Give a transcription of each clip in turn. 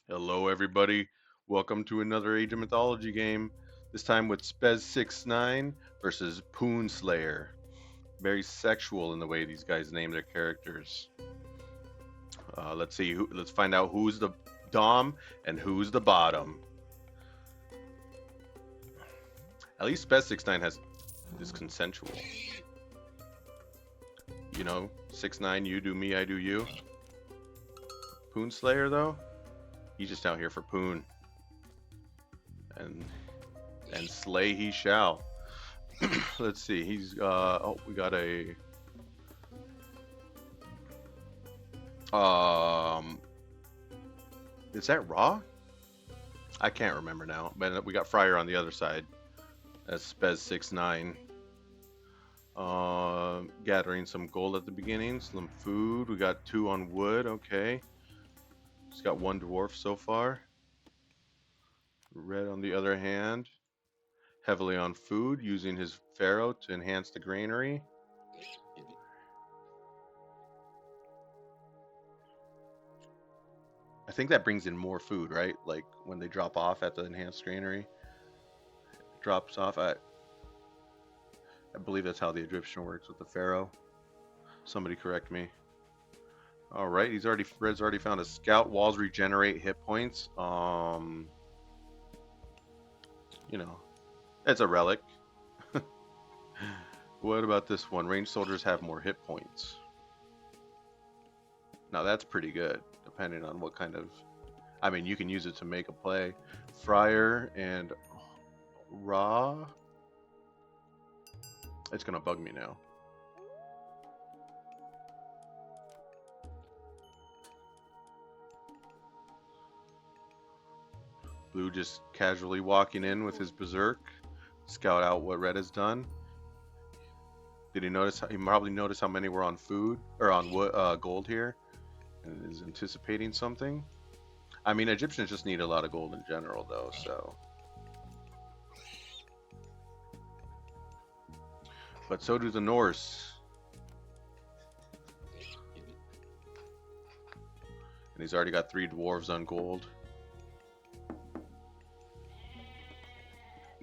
Hello, everybody. Welcome to another Age of Mythology game. This time with Spez69 versus Poon Slayer. Very sexual in the way these guys name their characters. Let's see. Let's find out who's the Dom and who's the bottom. At least Spez69 is consensual. You know, 6'9", you do me, I do you. Poon Slayer though, he's just out here for Poon. And slay he shall. Let's see. He's we got a is that Raw? I can't remember now. But we got Fryer on the other side. That's Spez69. Gathering some gold at the beginning, some food. We got 2 on wood. Okay. He's got 1 dwarf so far. Red on the other hand, heavily on food, using his pharaoh to enhance the granary. I think that brings in more food, right? Like when they drop off at the enhanced granary, drops off. I believe that's how the Egyptian works with the pharaoh. Somebody correct me. All right, Red's already found a scout. Walls regenerate hit points. You know, it's a relic. What about this one? Ranged soldiers have more hit points. Now that's pretty good, depending on what kind of. I mean, you can use it to make a play. Fryer and Raw. It's gonna bug me now. Blue just casually walking in with his berserk, scout out what Red has done. Did he notice? He probably noticed how many were on food or on wood, gold here, and is anticipating something. I mean, Egyptians just need a lot of gold in general, though. So, but so do the Norse, and he's already got 3 dwarves on gold.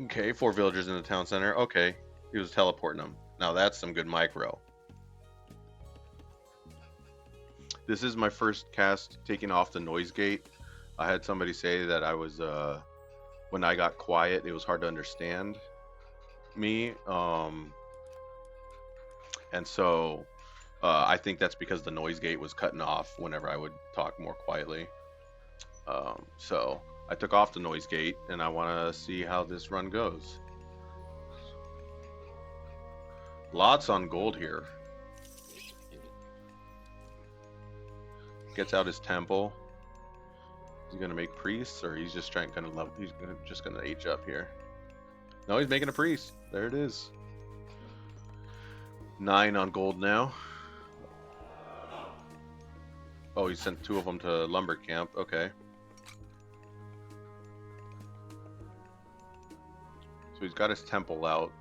Okay, 4 villagers in the town center. Okay, he was teleporting them. Now that's some good micro. This is my first cast taking off the noise gate. I had somebody say that I was when I got quiet, it was hard to understand me. And so I think that's because the noise gate was cutting off whenever I would talk more quietly. So I took off the noise gate, and I want to see how this run goes. Lots on gold here. Gets out his temple. He's gonna make priests, or he's just trying kind of love. Just gonna age up here. No, he's making a priest. There it is. 9 on gold now. Oh, he sent 2 of them to lumber camp. Okay. So he's got his temple out.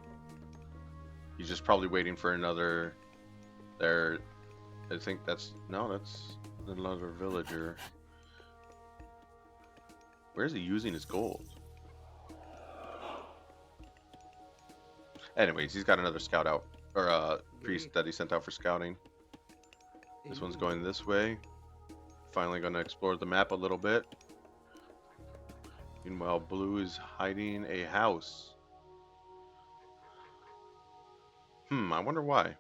He's just probably waiting for another. There, I think that's another villager. Where is he using his gold? Anyways, he's got another scout out, or priest that he sent out for scouting. This one's going this way. Finally going to explore the map a little bit. Meanwhile, blue is hiding a house. I wonder why.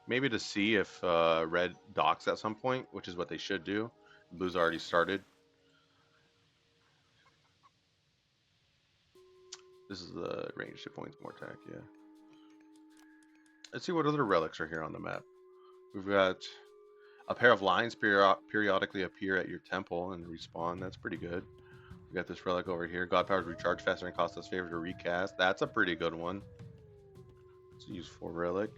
Maybe to see if red docks at some point, which is what they should do. Blue's already started. This is the range hit points, more attack, yeah. Let's see what other relics are here on the map. We've got a pair of lines periodically appear at your temple and respawn. That's pretty good. We got this relic over here. God powers recharge faster and cost us favor to recast. That's a pretty good one. Let's use 4 relic.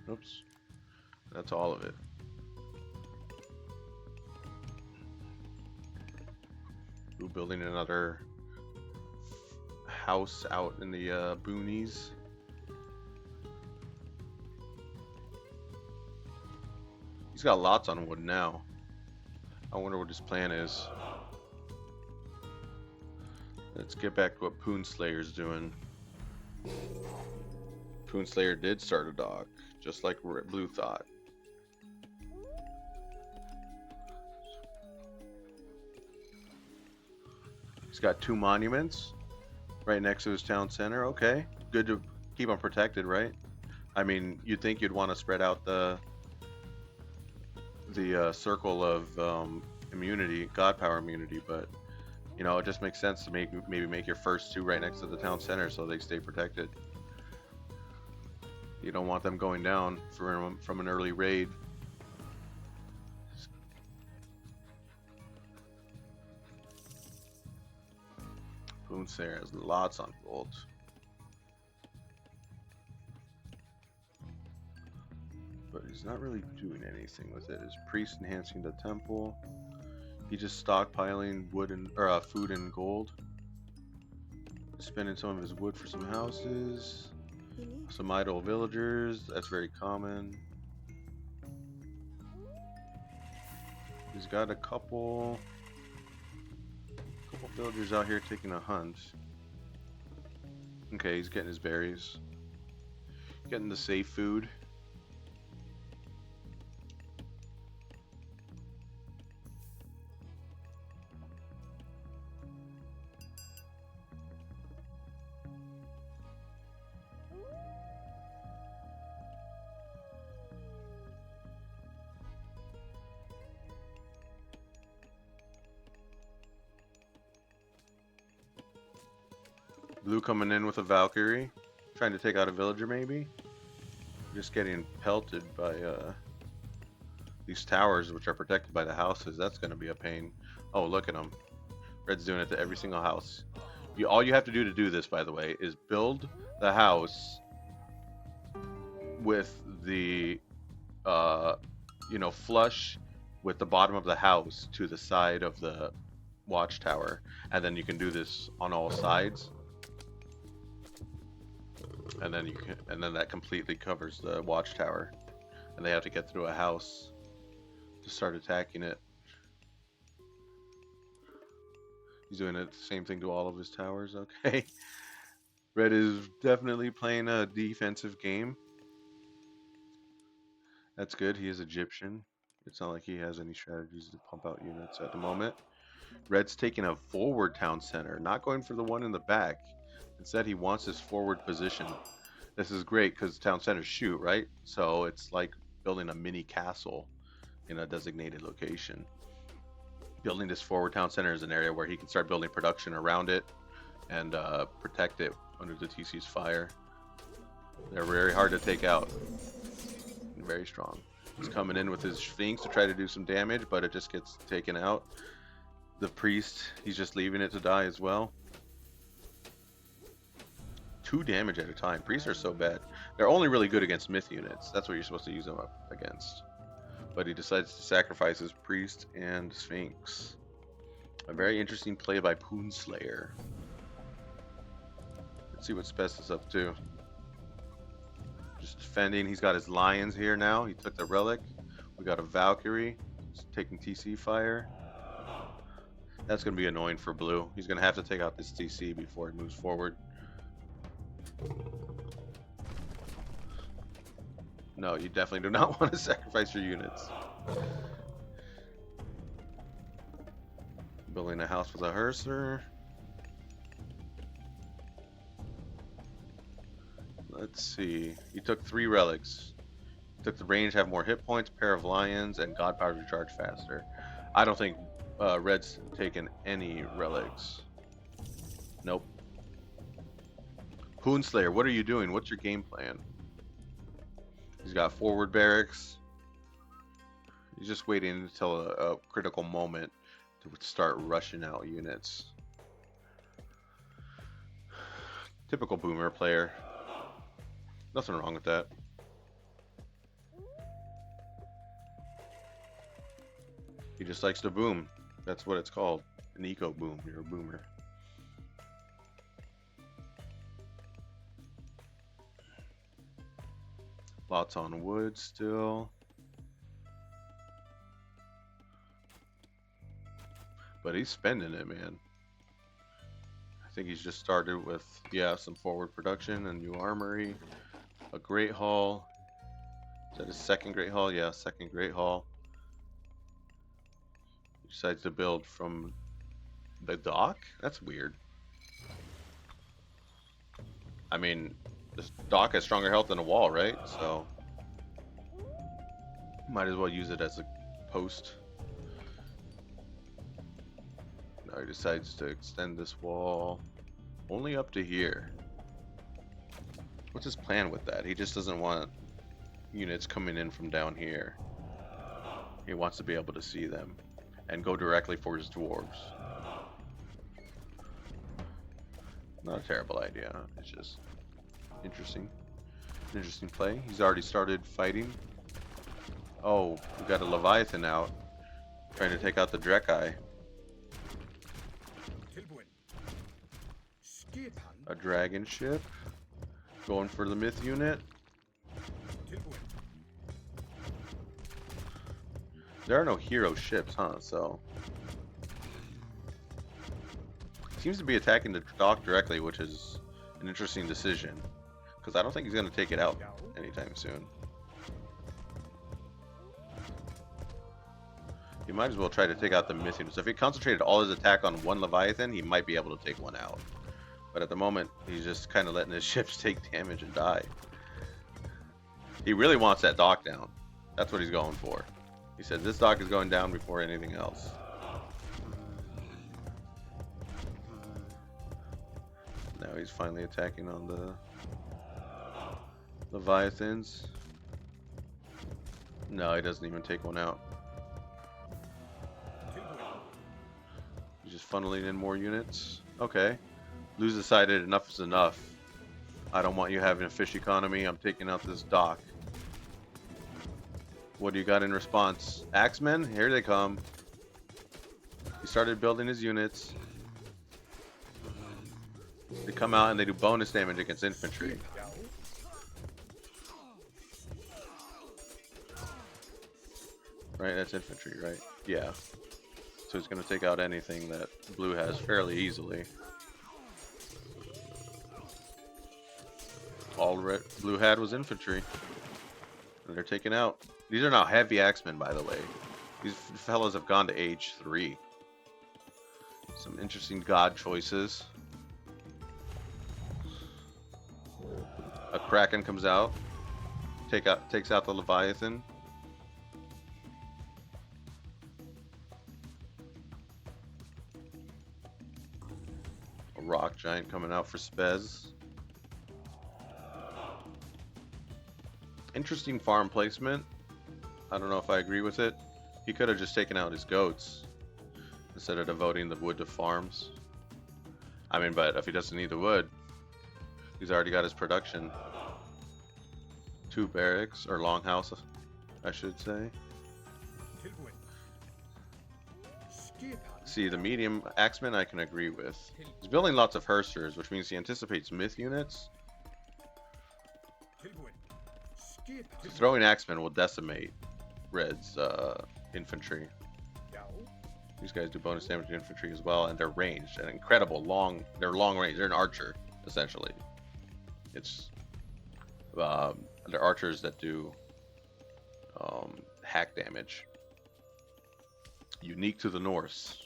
Oops. That's all of it. Ooh, building another house out in the boonies. He's got lots on wood now. I wonder what his plan is. Let's get back to what Poonslayer's doing. Poonslayer did start a dock, just like Blue thought. He's got 2 monuments right next to his town center. Okay, good to keep them protected, right? I mean, you'd think you'd want to spread out the circle of immunity, god power immunity, but you know, it just makes sense to maybe make your first 2 right next to the town center so they stay protected. You don't want them going down from an early raid. Boonsayer has lots on gold. But he's not really doing anything with it. His priest enhancing the temple. He just stockpiling wood and food and gold. Spending some of his wood for some houses. Some idle villagers. That's very common. He's got a couple villagers out here taking a hunt. Okay, he's getting his berries. Getting the safe food. Blue coming in with a Valkyrie, trying to take out a villager maybe. Just getting pelted by these towers, which are protected by the houses. That's going to be a pain. Oh, look at them. Red's doing it to every single house. All you have to do this, by the way, is build the house with the, flush with the bottom of the house to the side of the watchtower, and then you can do this on all sides. And then that completely covers the watchtower, and they have to get through a house to start attacking it. He's doing the same thing to all of his towers. Okay, Red is definitely playing a defensive game. That's good. He is Egyptian. It's not like he has any strategies to pump out units at the moment. Red's taking a forward town center, not going for the one in the back. Instead, he wants his forward position. This is great because town centers shoot, right? So it's like building a mini castle in a designated location. Building this forward town center is an area where he can start building production around it and protect it under the TC's fire. They're very hard to take out. And very strong. He's coming in with his Sphinx to try to do some damage, but it just gets taken out. The priest, he's just leaving it to die as well. 2 damage at a time. Priests are so bad. They're only really good against myth units. That's what you're supposed to use them up against. But he decides to sacrifice his priest and Sphinx. A very interesting play by Poonslayer. Let's see what Spess is up to. Just defending. He's got his lions here now. He took the relic. We got a Valkyrie. He's taking TC fire. That's going to be annoying for Blue. He's going to have to take out this TC before he moves forward. No, you definitely do not want to sacrifice your units. Building a house with a Hearser. Let's see. He took 3 relics. He took the range, have more hit points, pair of lions, and god power to recharge faster. I don't think Red's taken any relics. Nope. Poonslayer, what are you doing? What's your game plan? He's got forward barracks. He's just waiting until a critical moment to start rushing out units. Typical boomer player. Nothing wrong with that. He just likes to boom. That's what it's called. An eco boom. You're a boomer. Lots on wood still. But he's spending it, man. I think he's just started with, yeah, some forward production, a new armory, a great hall. Is that his second great hall? Yeah, second great hall. He decides to build from the dock? That's weird. I mean, this dock has stronger health than a wall, right? So might as well use it as a post. Now he decides to extend this wall only up to here. What's his plan with that? He just doesn't want units coming in from down here. He wants to be able to see them and go directly for his dwarves. Not a terrible idea. It's just interesting. Interesting play. He's already started fighting. Oh, we got a Leviathan out, trying to take out the Drekkai. A dragon ship, going for the myth unit. There are no hero ships, huh? So seems to be attacking the dock directly, which is an interesting decision, because I don't think he's going to take it out anytime soon. He might as well try to take out the myth unit. So if he concentrated all his attack on one Leviathan, he might be able to take one out. But at the moment, he's just kind of letting his ships take damage and die. He really wants that dock down. That's what he's going for. He said this dock is going down before anything else. Now he's finally attacking on the Leviathans. No, he doesn't even take one out. He's just funneling in more units. Okay. Lose decided enough is enough. I don't want you having a fish economy. I'm taking out this dock. What do you got in response? Axemen? Here they come. He started building his units. They come out and they do bonus damage against infantry. Right, that's infantry, right? Yeah. So he's going to take out anything that blue has fairly easily. All red blue had was infantry. And they're taken out. These are now heavy axemen, by the way. These fellows have gone to age 3. Some interesting god choices. A Kraken comes out. Takes out the Leviathan. A rock giant coming out for Spez. Interesting farm placement. I don't know if I agree with it. He could have just taken out his goats instead of devoting the wood to farms. I mean, but if he doesn't need the wood, he's already got his production. 2 barracks, or longhouse, I should say. See, the medium axeman I can agree with. He's building lots of Hearsters, which means he anticipates myth units. So throwing axemen will decimate Red's infantry. These guys do bonus damage to infantry as well, and they're ranged and incredible long. They're long range. They're an archer essentially. It's they're archers that do hack damage, unique to the Norse.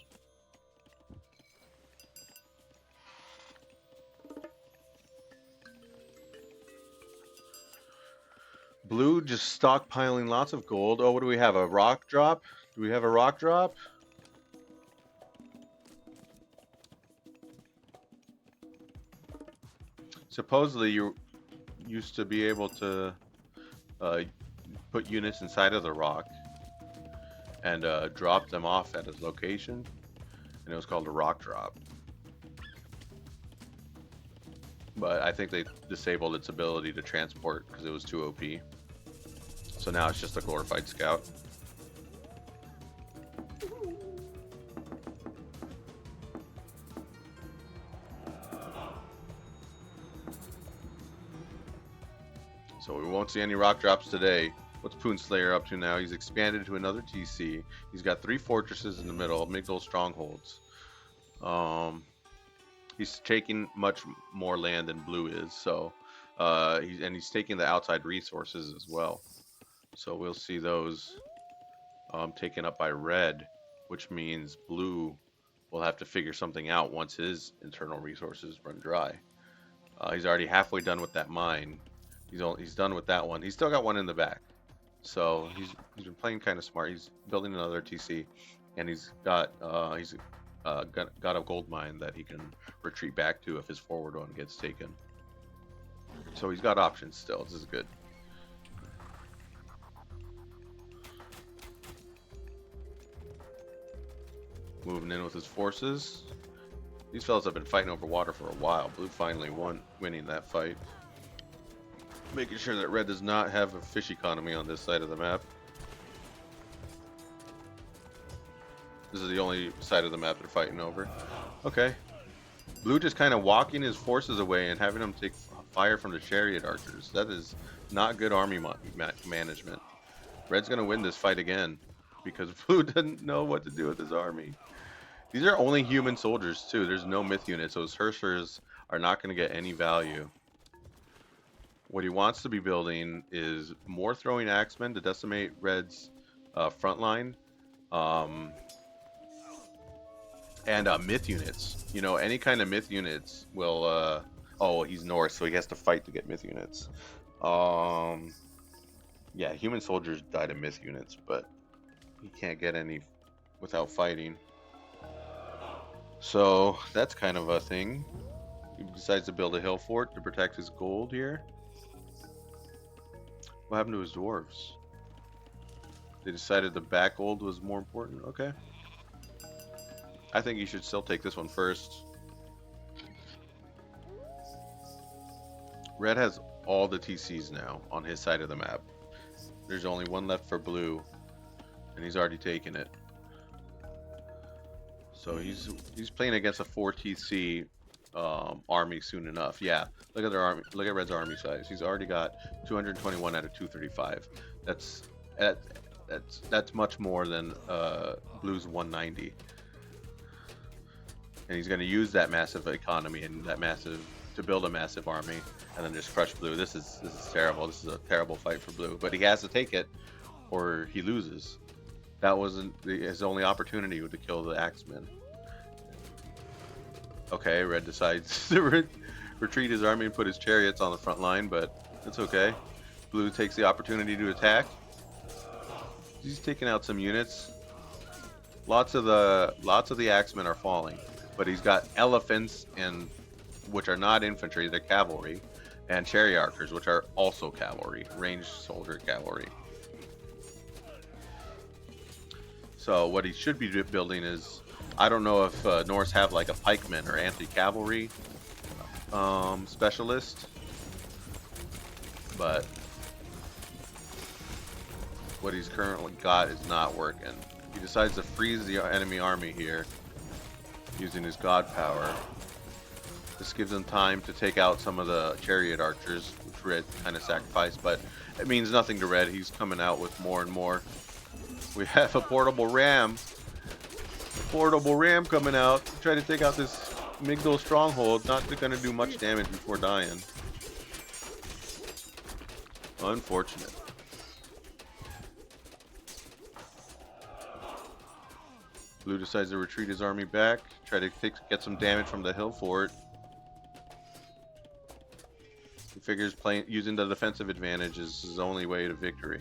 Blue just stockpiling lots of gold. Oh, what do we have? A rock drop? Do we have a rock drop? Supposedly you used to be able to put units inside of the rock and drop them off at a location, and it was called a rock drop. But I think they disabled its ability to transport because it was too OP. So now it's just a glorified scout. So we won't see any rock drops today. What's Poonslayer up to now? He's expanded to another TC. He's got 3 fortresses in the middle, Migdol strongholds. He's taking much more land than Blue is, so he's taking the outside resources as well. So we'll see those taken up by Red, which means Blue will have to figure something out once his internal resources run dry. He's already halfway done with that mine. He's done with that one. He's still got one in the back. So he's been playing kind of smart. He's building another TC, and he's got a gold mine that he can retreat back to if his forward one gets taken. So he's got options still. This is good. Moving in with his forces. These fellas have been fighting over water for a while. Blue finally winning that fight. Making sure that Red does not have a fish economy on this side of the map. This is the only side of the map they're fighting over. Okay. Blue just kind of walking his forces away and having them take fire from the chariot archers. That is not good army management. Red's going to win this fight again because Blue doesn't know what to do with his army. These are only human soldiers too. There's no myth units. Those Hershers are not going to get any value. What he wants to be building is more throwing axemen to decimate Red's front line. And myth units. You know, any kind of myth units will... oh, he's Norse, so he has to fight to get myth units. Yeah, human soldiers die to myth units, but he can't get any without fighting. So, that's kind of a thing. He decides to build a hill fort to protect his gold here. What happened to his dwarves? They decided the back gold was more important? Okay. I think you should still take this one first. Red has all the TCs now on his side of the map. There's only one left for Blue, and he's already taken it. So he's playing against a 4 TC army soon enough. Yeah, look at their army. Look at Red's army size. He's already got 221 out of 235. That's much more than Blue's 190. And he's going to use that massive economy and that massive to build a massive army, and then just crush Blue. This is terrible. This is a terrible fight for Blue, but he has to take it, or he loses. That wasn't his only opportunity to kill the Axemen. Okay, Red decides to retreat his army and put his chariots on the front line, but it's okay. Blue takes the opportunity to attack. He's taking out some units. Lots of the Axemen are falling, but he's got elephants, and which are not infantry, they're cavalry, and chariot archers, which are also cavalry, ranged soldier cavalry. So what he should be building is, I don't know if Norse have like a pikeman or anti-cavalry specialist, but what he's currently got is not working. He decides to freeze the enemy army here using his god power. This gives him time to take out some of the chariot archers, which Red kind of sacrificed, but it means nothing to Red. He's coming out with more and more. We have a portable ram. Coming out to try to take out this Migdol stronghold. Not going to do much damage before dying. Unfortunate. Blue decides to retreat his army back. Try to get some damage from the hill fort. He figures using the defensive advantage is his only way to victory.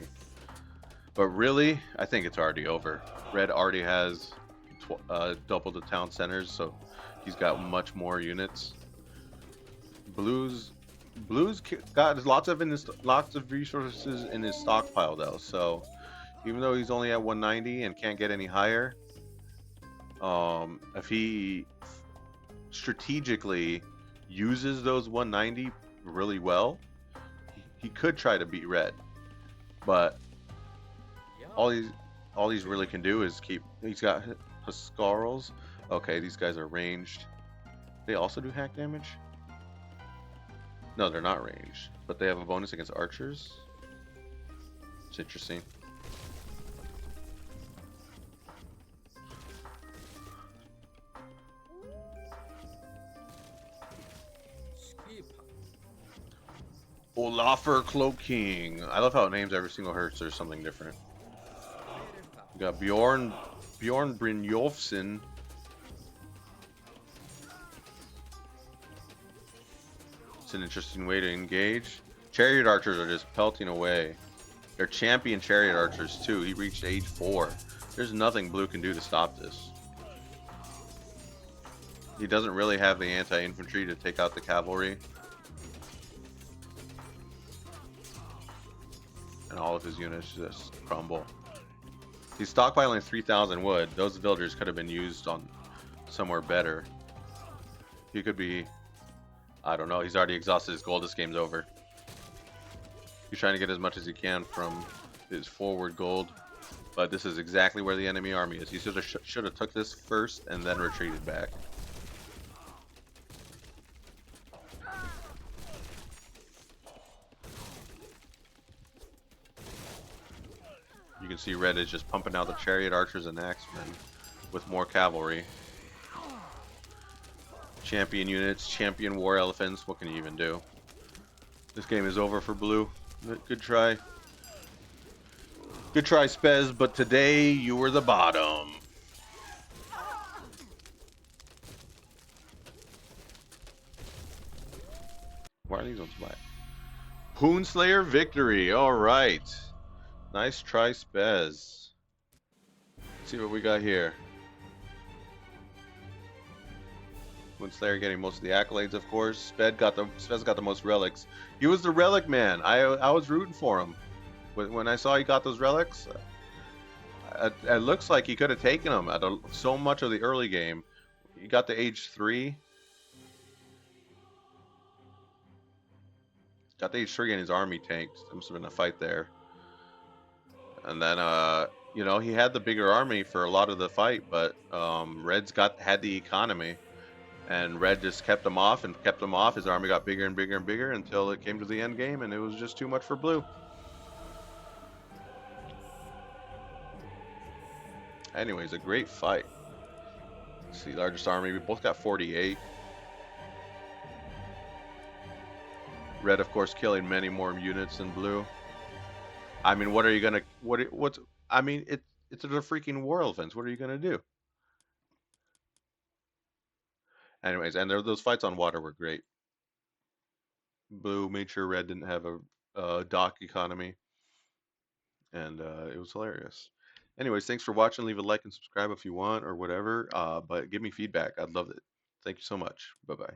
But really, I think it's already over. Red already has double the town centers, so he's got much more units. Blue's got lots of resources in his stockpile though, so even though he's only at 190 and can't get any higher, if he strategically uses those 190 really well, he could try to beat Red. But all these really can do is keep. He's got Huskarls. Okay, these guys are ranged. They also do hack damage. No, they're not ranged, but they have a bonus against archers. It's interesting. Olafur Cloaking. I love how it names every single Hertz or something different. We got Bjorn Brynjolfsson. It's an interesting way to engage. Chariot archers are just pelting away. They're champion chariot archers too. He reached age 4. There's nothing blue can do to stop this. He doesn't really have the anti-infantry to take out the cavalry. And all of his units just crumble. He's stockpiling 3,000 wood. Those villagers could have been used on somewhere better. He could be... I don't know. He's already exhausted his gold. This game's over. He's trying to get as much as he can from his forward gold. But this is exactly where the enemy army is. He should have took this first and then retreated back. You can see Red is just pumping out the chariot archers and axemen with more cavalry. Champion units, champion war elephants. What can you even do? This game is over for blue. Good try. Good try, Spez, but today you were the bottom. Why are these ones black? Poonslayer victory. All right. Nice try, Spez. Let's see what we got here. Poonslayer getting most of the accolades, of course. Spez got the most relics. He was the relic man. I was rooting for him. When I saw he got those relics, it looks like he could have taken them at so much of the early game. He got to age 3. Got to age 3 and his army tanked. There must have been a fight there. And then, you know, he had the bigger army for a lot of the fight, but Red's had the economy. And Red just kept him off and kept him off. His army got bigger and bigger and bigger until it came to the end game, and it was just too much for blue. Anyways, a great fight. Let's see, largest army. We both got 48. Red, of course, killing many more units than blue. I mean, what are you gonna? What's? I mean, it's a freaking war elephants. What are you gonna do? Anyways, and those fights on water were great. Blue made sure Red didn't have a dock economy, and it was hilarious. Anyways, thanks for watching. Leave a like and subscribe if you want or whatever. But give me feedback. I'd love it. Thank you so much. Bye bye.